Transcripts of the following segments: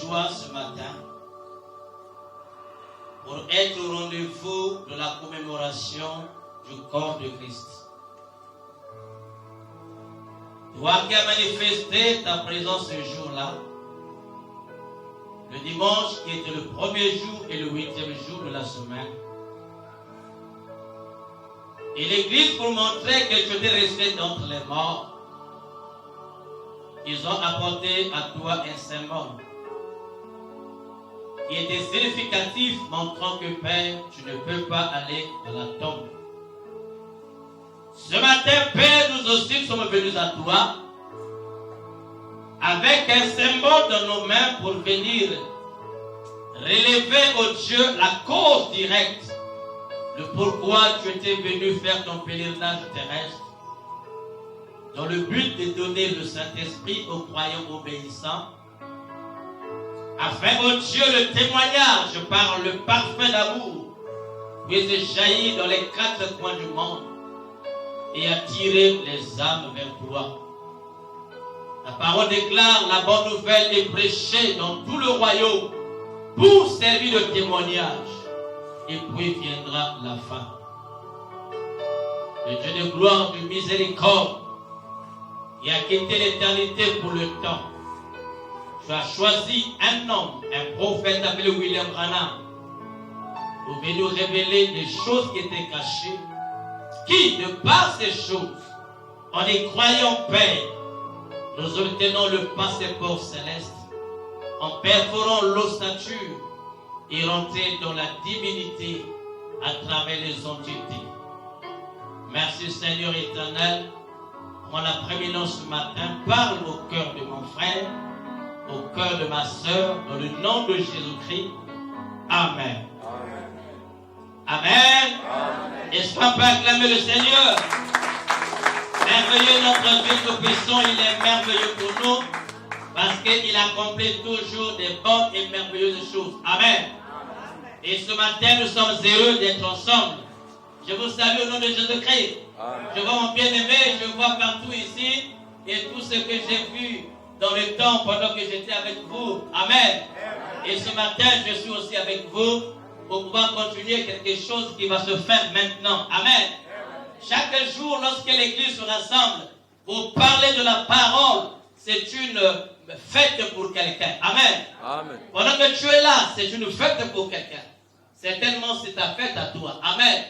joie ce matin pour être au rendez-vous de la commémoration du corps de Christ. Toi qui as manifesté ta présence ce jour-là, le dimanche qui était le premier jour et le 8e jour de la semaine. Et l'Église, pour montrer que tu étais resté d'entre les morts, ils ont apporté à toi un symbole qui était significatif, montrant que Père, tu ne peux pas aller dans la tombe. Ce matin, Père, nous aussi sommes venus à toi avec un symbole dans nos mains pour venir relever au Dieu la cause directe, le pourquoi tu étais venu faire ton pèlerinage terrestre, dans le but de donner le Saint-Esprit aux croyants obéissants, afin, ô Dieu, le témoignage par le parfum d'amour puisse jaillir dans les 4 coins du monde et attirer les âmes vers toi. La parole déclare, la bonne nouvelle est prêchée dans tout le royaume pour servir de témoignage. Et puis viendra la fin. Le Dieu de gloire, de miséricorde, qui a quitté l'éternité pour le temps. Tu as choisi un homme, un prophète appelé William Branham, pour venir nous révéler des choses qui étaient cachées, qui, de par ces choses, en y croyant, Père, nous obtenons le passeport céleste, en perforant l'ossature et rentrer dans la divinité à travers les entités. Merci Seigneur éternel, prends la prééminence ce matin, parle au cœur de mon frère, au cœur de ma sœur, dans le nom de Jésus-Christ. Amen. Amen. Amen. Est-ce qu'on peut acclamer le Seigneur? Merveilleux notre Dieu tout-puissant, il est merveilleux pour nous, parce qu'il accomplit toujours des bonnes et merveilleuses choses. Amen. Et ce matin, nous sommes heureux d'être ensemble. Je vous salue au nom de Jésus-Christ. Je vois mon bien-aimé, je vois partout ici, et tout ce que j'ai vu dans le temps pendant que j'étais avec vous. Amen. Et ce matin, je suis aussi avec vous pour pouvoir continuer quelque chose qui va se faire maintenant. Amen. Chaque jour, lorsque l'Église se rassemble pour parler de la parole, c'est une fête pour quelqu'un. Amen. Amen. Pendant que tu es là, c'est une fête pour quelqu'un. Certainement, c'est ta fête à toi. Amen.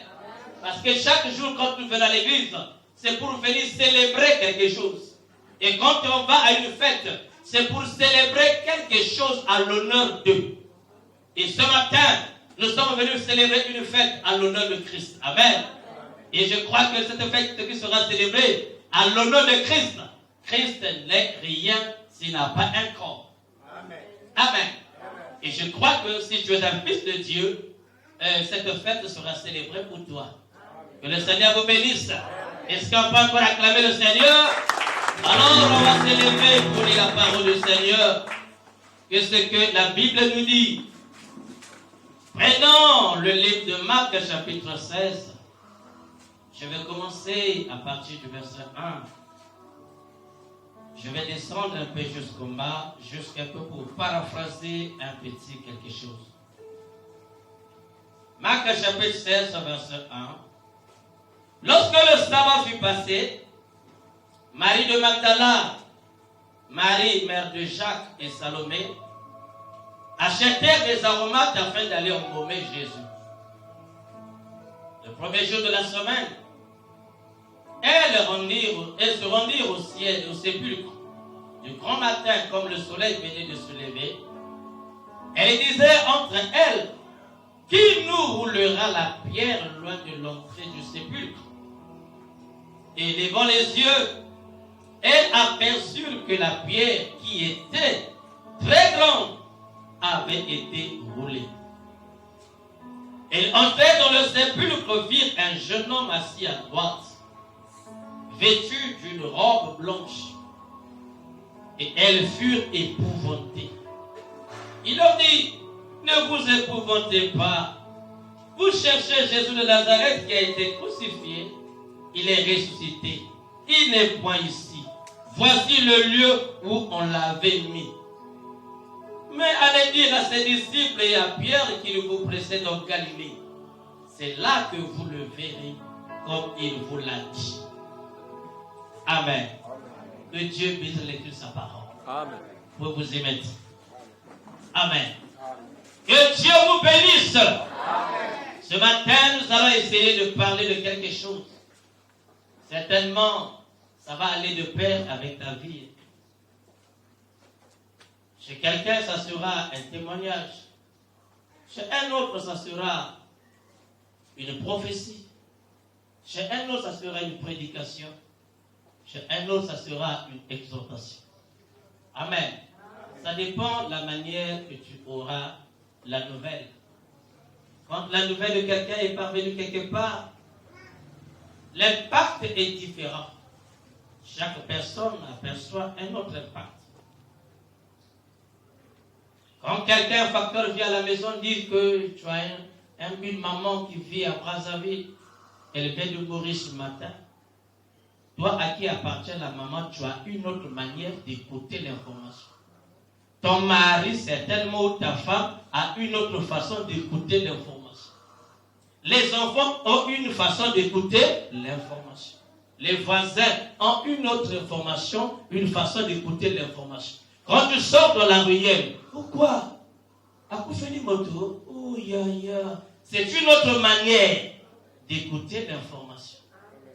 Parce que chaque jour, quand tu viens à l'église, c'est pour venir célébrer quelque chose. Et quand on va à une fête, c'est pour célébrer quelque chose à l'honneur d'eux. Et ce matin, nous sommes venus célébrer une fête à l'honneur de Christ. Amen. Et je crois que cette fête qui sera célébrée à l'honneur de Christ, Christ n'est rien s'il n'a pas un corps. Amen. Amen. Et je crois que si tu es un fils de Dieu, cette fête sera célébrée pour toi. Que le Seigneur vous bénisse. Est-ce qu'on peut encore acclamer le Seigneur? Alors on va s'élever pour lire la parole du Seigneur. Qu'est-ce que la Bible nous dit? Prenons le livre de Marc chapitre 16. Je vais commencer à partir du verset 1. Je vais descendre un peu jusqu'au bas, jusqu'un peu pour paraphraser un petit quelque chose. Marc chapitre 16, verset 1. Lorsque le sabbat fut passé, Marie de Magdala, Marie, mère de Jacques et Salomé, achetèrent des aromates afin d'aller embaumer Jésus. Le premier jour de la semaine, elles se rendirent au sépulcre du grand matin, comme le soleil venait de se lever. Elles disaient entre elles, qui nous roulera la pierre loin de l'entrée du sépulcre? Et levant les yeux, elles aperçurent que la pierre qui était très grande avait été roulée. Elles entrèrent dans le sépulcre, virent un jeune homme assis à droite, vêtu d'une robe blanche, et elles furent épouvantées. Il leur dit, ne vous épouvantez pas. Vous cherchez Jésus de Nazareth qui a été crucifié. Il est ressuscité. Il n'est point ici. Voici le lieu où on l'avait mis. Mais allez dire à ses disciples et à Pierre qu'il vous précède en Galilée. C'est là que vous le verrez comme il vous l'a dit. Amen. Que Dieu bénisse l'écriture de sa parole. Amen. Pour vous y mettre. Amen. Que Dieu vous bénisse. Amen. Ce matin, nous allons essayer de parler de quelque chose. Certainement, ça va aller de pair avec ta vie. Chez quelqu'un, ça sera un témoignage. Chez un autre, ça sera une prophétie. Chez un autre, ça sera une prédication. Chez un autre, ça sera une exhortation. Amen. Ça dépend de la manière que tu auras la nouvelle. Quand la nouvelle de quelqu'un est parvenue quelque part, l'impact est différent. Chaque personne aperçoit un autre impact. Quand quelqu'un, un facteur, vient à la maison, dit que tu as une maman qui vit à Brazzaville, elle vient de mourir ce matin. Toi, à qui appartient la maman, tu as une autre manière d'écouter l'information. Ton mari, certainement, ou ta femme, a une autre façon d'écouter l'information. Les enfants ont une façon d'écouter l'information. Les voisins ont une autre information, une façon d'écouter l'information. Quand tu sors dans la ruelle, pourquoi? Oh, c'est une autre manière d'écouter l'information.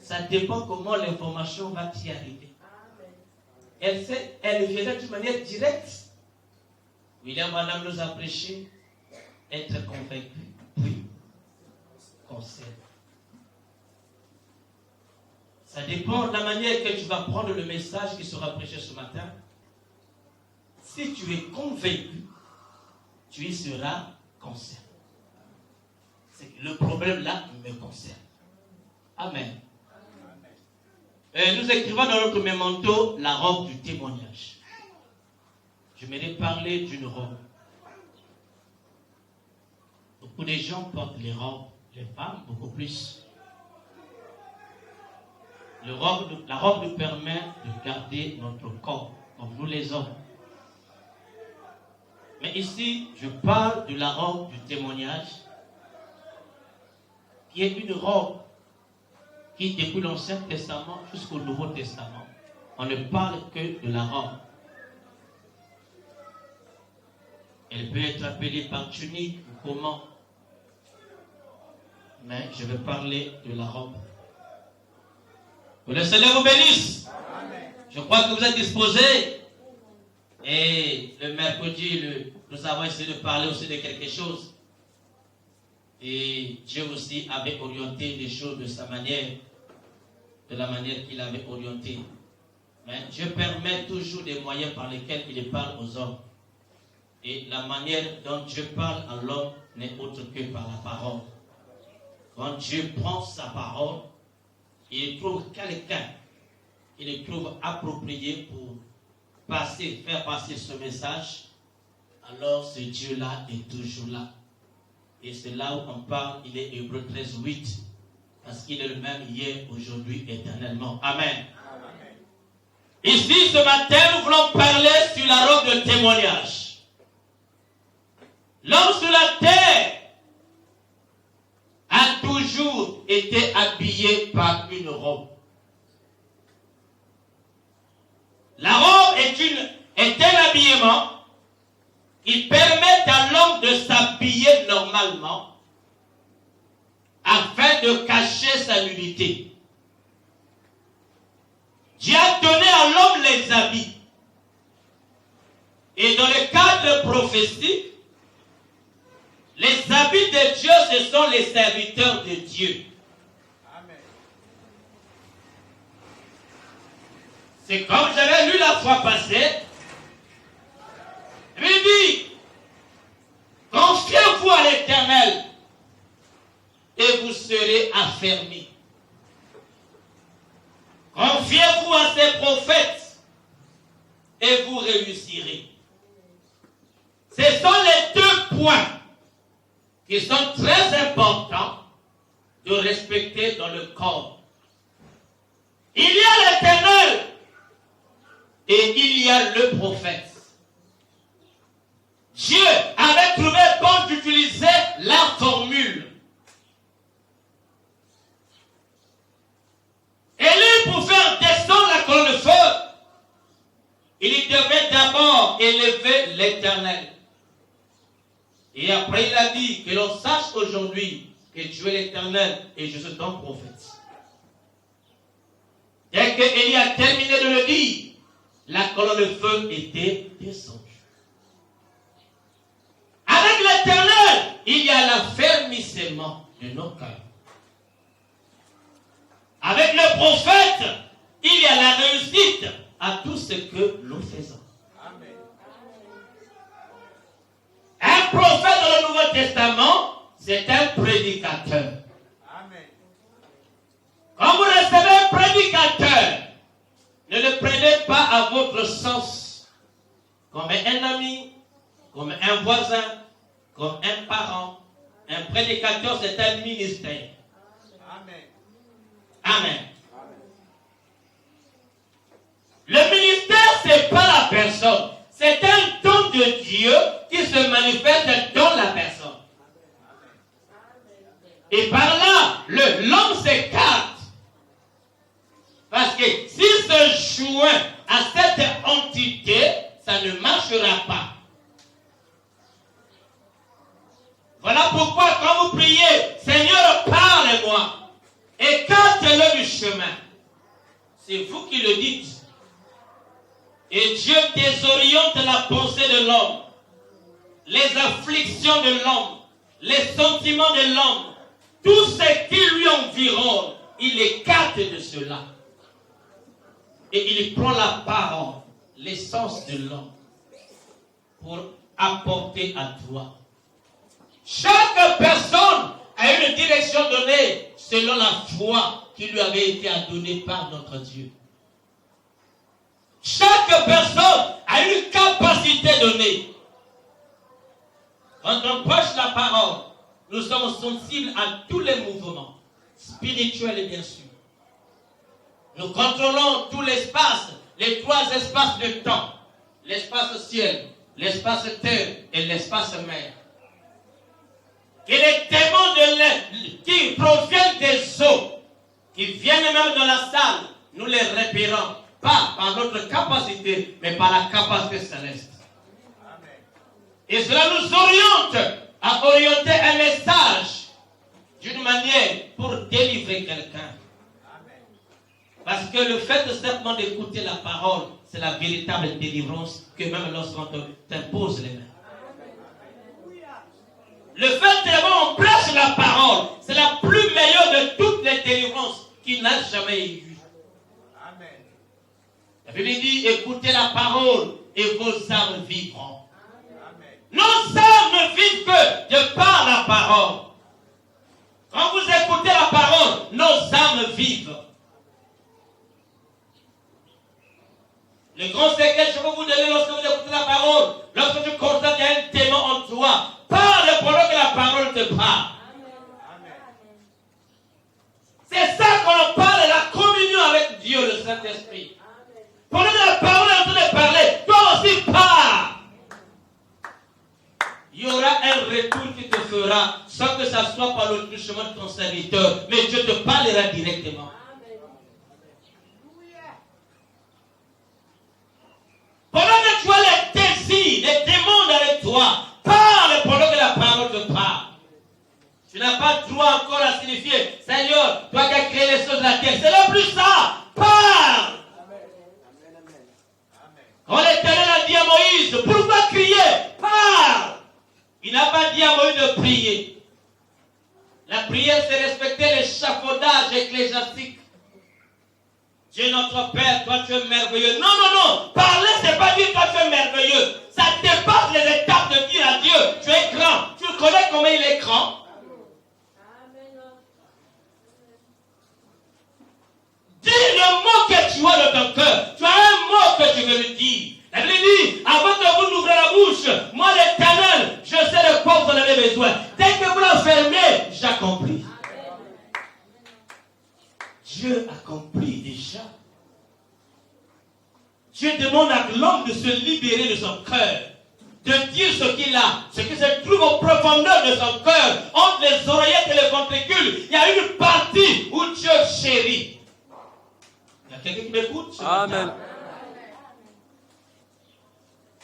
Ça dépend comment l'information va t'y arriver. Elle viendra d'une manière directe. William Madame nous a prêché, être convaincu, puis concerne. Ça dépend de la manière que tu vas prendre le message qui sera prêché ce matin. Si tu es convaincu, tu y seras concerné. C'est que le problème là me concerne. Amen. Nous écrivons dans notre memento la robe du témoignage. Je m'aimerais parler d'une robe. Beaucoup de gens portent les robes, les femmes beaucoup plus. La robe nous permet de garder notre corps, comme nous les hommes. Mais ici, je parle de la robe du témoignage, qui est une robe qui, depuis l'Ancien Testament jusqu'au Nouveau Testament, on ne parle que de la robe. Elle peut être appelée par tunique ou comment, mais je vais parler de la robe. Que le Seigneur vous bénisse. Amen. Je crois que vous êtes disposés. Et le mercredi, nous avons essayé de parler aussi de quelque chose. Et Dieu aussi avait orienté les choses de sa manière, de la manière qu'il avait orienté. Mais Dieu permet toujours des moyens par lesquels il parle aux hommes. Et la manière dont Dieu parle à l'homme n'est autre que par la parole. Quand Dieu prend sa parole, il trouve quelqu'un qui le trouve approprié pour faire passer ce message, alors ce Dieu-là est toujours là. Et c'est là où on parle, il est Hébreux 13, 8, parce qu'il est le même hier, aujourd'hui, éternellement. Amen. Amen. Ici, ce matin, nous voulons parler sur la robe de témoignage. L'homme sur la terre a toujours été habillé par une robe. La robe est un habillement qui permet à l'homme de s'habiller normalement afin de cacher sa nudité. Dieu a donné à l'homme les habits. Et dans le cadre prophétique, les habits de Dieu, ce sont les serviteurs de Dieu. Amen. C'est comme j'avais lu la fois passée. Il dit, confiez-vous à l'Éternel et vous serez affermis. Confiez-vous à ses prophètes et vous réussirez. Ce sont les deux points qui sont très importants de respecter dans le corps. Il y a l'Éternel et il y a le prophète. Dieu avait trouvé bon d'utiliser la formule. Élie, pour faire descendre la colonne de feu, il devait d'abord élever l'Éternel. Et après, il a dit que l'on sache aujourd'hui que Dieu est l'Éternel et je suis ton prophète. Dès que Élie a terminé de le dire, la colonne de feu était descendue. Avec l'Éternel, il y a l'affermissement de nos cœurs. Avec le prophète, il y a la réussite à tout ce que nous faisons. Amen. Un prophète dans le Nouveau Testament, c'est un prédicateur. Amen. Quand vous recevez un prédicateur, ne le prenez pas à votre sens, comme un ami, comme un voisin, comme un parent. Un prédicateur, c'est un ministère. Amen. Amen. Le ministère, ce n'est pas la personne. C'est un don de Dieu qui se manifeste dans la personne. Et par là, l'homme s'écarte. Parce que s'il se joint à cette entité, ça ne marchera pas. Voilà pourquoi quand vous priez, Seigneur, parle-moi. Écarte-le du chemin. C'est vous qui le dites. Et Dieu désoriente la pensée de l'homme, les afflictions de l'homme, les sentiments de l'homme, tout ce qui lui environne, il écarte de cela. Et il prend la parole, l'essence de l'homme, pour apporter à toi. Chaque personne a une direction donnée selon la foi qui lui avait été donnée par notre Dieu. Chaque personne a une capacité donnée. Quand on prêche la parole, nous sommes sensibles à tous les mouvements, spirituels bien sûr. Nous contrôlons tout l'espace, les trois espaces de temps. L'espace ciel, l'espace terre et l'espace mer. Et les démons qui proviennent des eaux, qui viennent même dans la salle, nous les repérons. Pas par notre capacité, mais par la capacité céleste. Amen. Et cela nous oriente à orienter un message d'une manière pour délivrer quelqu'un. Parce que le fait de simplement d'écouter la parole, c'est la véritable délivrance que même lorsqu'on t'impose les mains. Le fait d'avoir prêche la parole, c'est la plus meilleure de toutes les délivrances qui n'a jamais eu. La Bible dit, écoutez la parole et vos âmes vivront. Amen. Nos âmes ne vivent que de par la parole. Quand vous écoutez la parole, nos âmes vivent. Le grand secret que je peux vous donner lorsque vous écoutez la parole, lorsque tu constates qu'il y a un démon en toi, parle pendant que la parole te parle. Amen. C'est ça qu'on parle, la communion avec Dieu, le Saint-Esprit. Pendant que la parole est en train de parler, toi aussi parle. Il y aura un retour qui te fera sans que ça soit par le touchement de ton serviteur, mais Dieu te parlera directement. Pendant que tu as les désirs, les démons avec toi, parle pendant que la parole te parle. Tu n'as pas droit encore à signifier, Seigneur, toi qui as créé les choses de la terre, c'est le plus ça, parle. Quand l'Éternel a dit à Moïse, pourquoi crier? Parle! Il n'a pas dit à Moïse de prier. La prière, c'est respecter l'échafaudage ecclésiastique. Dieu notre Père, toi tu es merveilleux. Non, non, non. Parler, c'est pas dire toi tu es merveilleux. Ça dépasse les étapes de dire à Dieu, tu es grand. Tu connais comment il est grand? Dis le mot que tu as dans ton cœur. Tu as un mot que tu veux lui dire. La Bible dit, avant que vous n'ouvrez la bouche, moi l'Éternel, je sais de quoi vous en avez besoin. Dès que vous la fermez, j'accomplis. Dieu accomplit déjà. Dieu demande à l'homme de se libérer de son cœur. de dire ce qu'il a, ce qui se trouve au profondeur de son cœur, entre les oreillettes et les ventricules. Il y a une partie où Dieu chérit. Il y a quelqu'un qui m'écoute? Amen.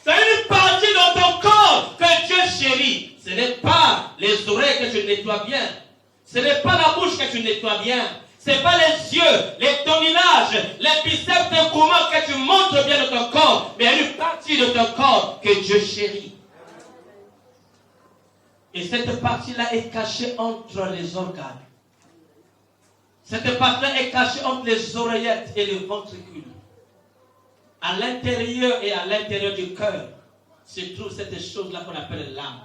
C'est une partie dans ton corps que Dieu chérit. Ce n'est pas les oreilles que tu nettoies bien. Ce n'est pas la bouche que tu nettoies bien. Ce n'est pas les yeux, les toninages, les biceps, tes mouvements que tu montres bien de ton corps. Mais il y a une partie de ton corps que Dieu chérit. Et cette partie-là est cachée entre les organes. Cette partie-là est cachée entre les oreillettes et les ventricules. À l'intérieur et à l'intérieur du cœur se trouve cette chose-là qu'on appelle l'âme.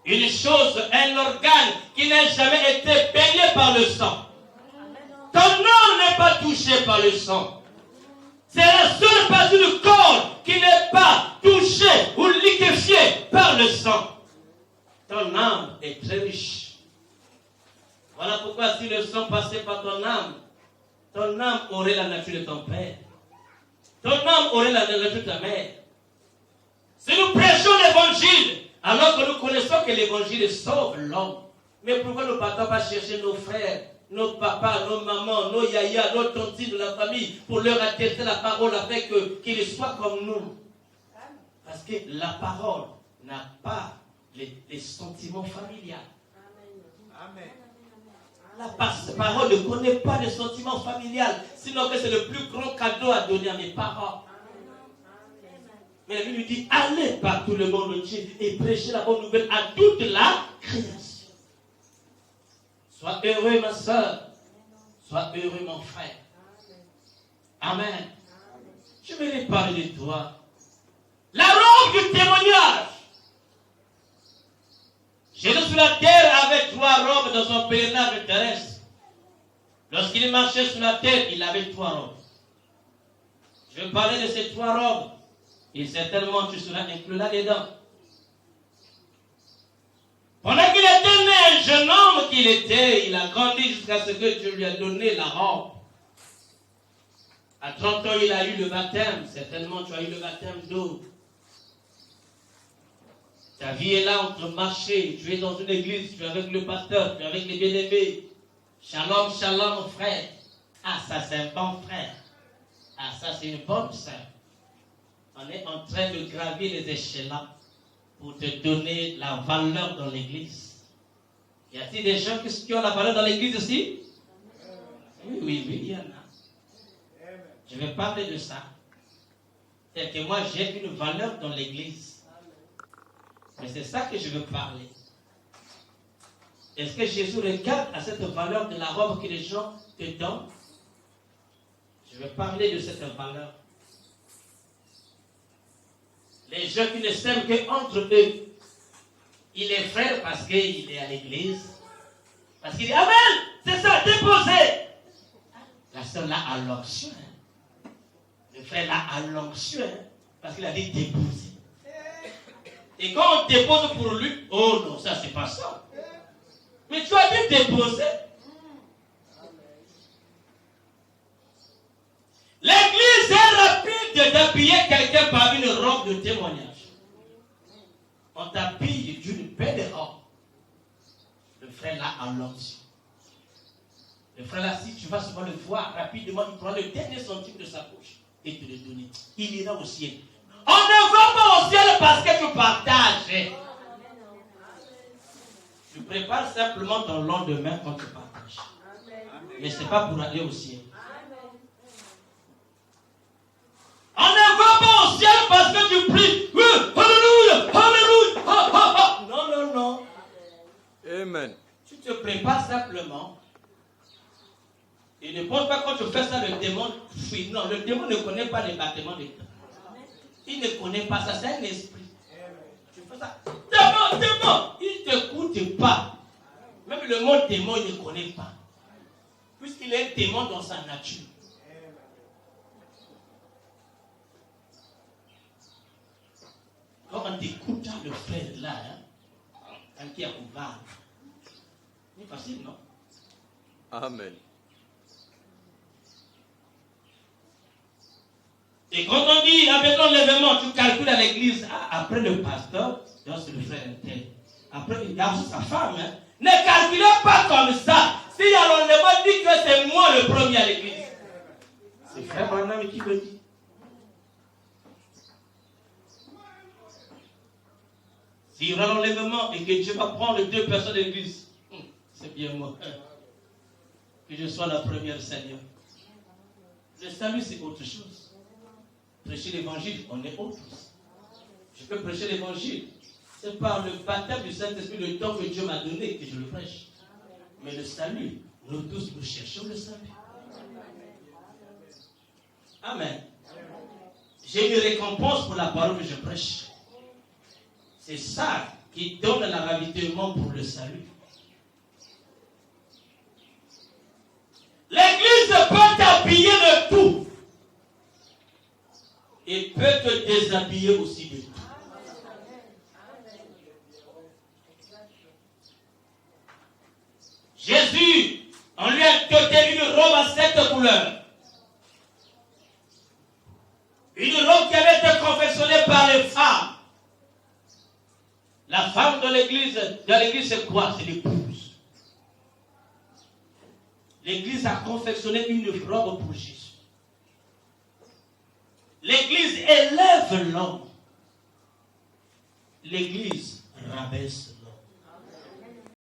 Une chose, un organe qui n'a jamais été baigné par le sang. Ton âme n'est pas touché par le sang. C'est la seule partie du corps qui n'est pas touchée ou liquéfiée par le sang. Ton âme est très riche. Voilà pourquoi si le sang passait par ton âme aurait la nature de ton père. Ton âme aurait la nature de ta mère. Si nous prêchons l'évangile, alors que nous connaissons que l'évangile sauve l'homme, mais pourquoi nous ne partons pas chercher nos frères, nos papas, nos mamans, nos yayas, nos tontines de la famille pour leur attester la parole afin qu'ils soient comme nous? Parce que la parole n'a pas les sentiments familiaux. Amen. La parole ne connaît pas les sentiments familiaux, sinon que c'est le plus grand cadeau à donner à mes parents. Mais la Bible lui dit, allez par tout le monde entier et prêchez la bonne nouvelle à toute la création. Sois heureux ma soeur, sois heureux mon frère. Amen. Je vais parler de toi. La robe du témoignage. Jésus sur la terre avait 3 robes dans son pèlerinage terrestre. Lorsqu'il marchait sur la terre, il avait 3 robes. Je vais parler de ces 3 robes. Et certainement tu seras inclus là-dedans. Pendant qu'il était né, un jeune homme qu'il était, il a grandi jusqu'à ce que Dieu lui a donné la robe. À 30 ans, il a eu le baptême. Certainement, tu as eu le baptême d'eau. Ta vie est là en train de marcher. Tu es dans une église, tu es avec le pasteur, tu es avec les bien-aimés. Shalom, shalom, frère. Ah, ça c'est un bon frère. Ah, ça c'est une bonne sœur. On est en train de gravir les échelons pour te donner la valeur dans l'église. Y a-t-il des gens qui ont la valeur dans l'église aussi? Oui, il y en a. Je vais parler de ça. C'est que moi, j'ai une valeur dans l'église. Mais c'est ça que je veux parler. Est-ce que Jésus regarde à cette valeur de la robe que les gens te donnent? Je veux parler de cette valeur. Les gens qui ne s'aiment qu'entre eux. Il est frère parce qu'il est à l'église. Parce qu'il dit, Amen, c'est ça, déposé. La sœur là a l'onction. Le frère là a l'onction. Parce qu'il a dit déposer. Et quand on dépose pour lui, oh non, ça c'est pas ça. Mais tu as dit déposer. L'église est rapide d'habiller quelqu'un par une robe de témoignage. On t'habille d'une belle robe. Le frère là a l'onction. Le frère là, si tu vas souvent le voir rapidement, il prend le dernier centime de sa poche et te le donne. Il ira au ciel. On ne va pas au ciel parce que tu partages. Tu prépares simplement ton lendemain quand tu partages. Mais ce n'est pas pour aller au ciel. On ne va pas au ciel parce que tu pries. Oui, alléluia, alléluia. Non, non, non. Amen. Tu te prépares simplement. Et ne pense pas quand tu fais ça, le démon fuit. Non, le démon ne connaît pas les battements de cœur. Il ne connaît pas ça, c'est un esprit. Tu fais ça. Démon, démon. Il ne t'écoute pas. Même le mot démon, il ne connaît pas. Puisqu'il est un démon dans sa nature. Quand on t'écoute le frère là, quand il a ouvert, c'est facile, non? Amen. Et quand on dit, avec l'enlèvement, tu calcules à l'église, après le pasteur, c'est le frère tel. Après, il y a aussi sa femme. Hein. Ne calculez pas comme ça. Si il y a l'enlèvement, dit que c'est moi le premier à l'église. C'est frère Branham qui le dit. S'il y aura l'enlèvement et que Dieu va prendre 2 personnes de l'église, c'est bien moi. Que je sois la première, Seigneur. Le salut, c'est autre chose. Prêcher l'évangile, on est autres. Je peux prêcher l'évangile. C'est par le baptême du Saint-Esprit, le don que Dieu m'a donné, que je le prêche. Mais le salut, nous tous, nous cherchons le salut. Amen. J'ai une récompense pour la parole que je prêche. C'est ça qui donne la ravitaillement pour le salut. L'église peut t'habiller de tout. Et peut te déshabiller aussi de tout. Jésus, on lui a doté une robe à 7 couleurs. Une robe qui avait été confectionnée par les femmes. La femme de l'église, c'est quoi? C'est l'épouse. L'église a confectionné une robe pour Jésus. L'église élève l'homme. L'église rabaisse